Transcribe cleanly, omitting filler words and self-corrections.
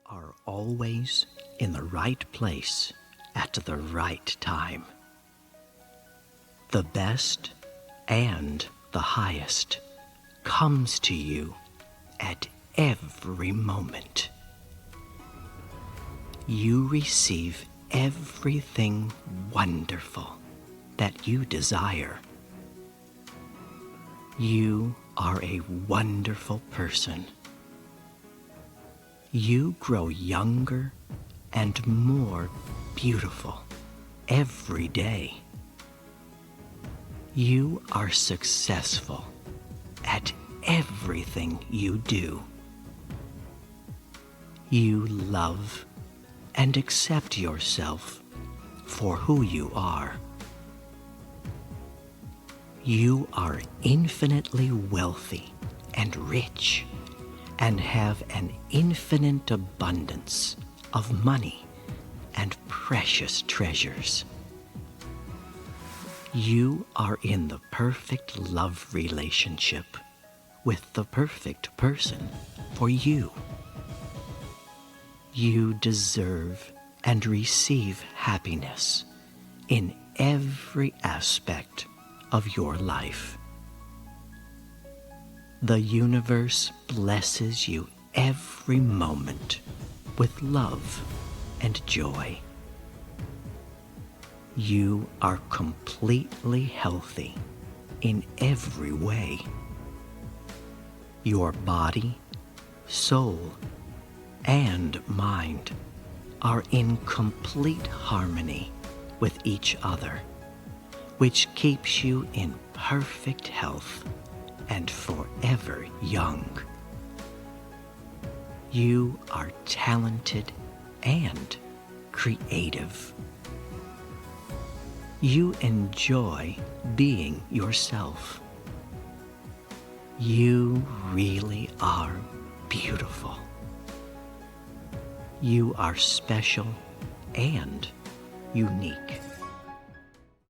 are always in the right place at the right time. The best and the highest comes to you at every moment. You receive everything wonderful that you desire. You are a wonderful person. You grow younger and more beautiful every day. You are successful at everything you do. You love and accept yourself for who you are. You are infinitely wealthy and rich and have an infinite abundance of money and precious treasures. You are in the perfect love relationship with the perfect person for you. You deserve and receive happiness in every aspect of your life. The universe blesses you every moment with love and joy. You are completely healthy in every way. Your body, soul, and mind are in complete harmony with each other, which keeps you in perfect health and forever young. You are talented and creative. You enjoy being yourself. You really are beautiful. You are special and unique.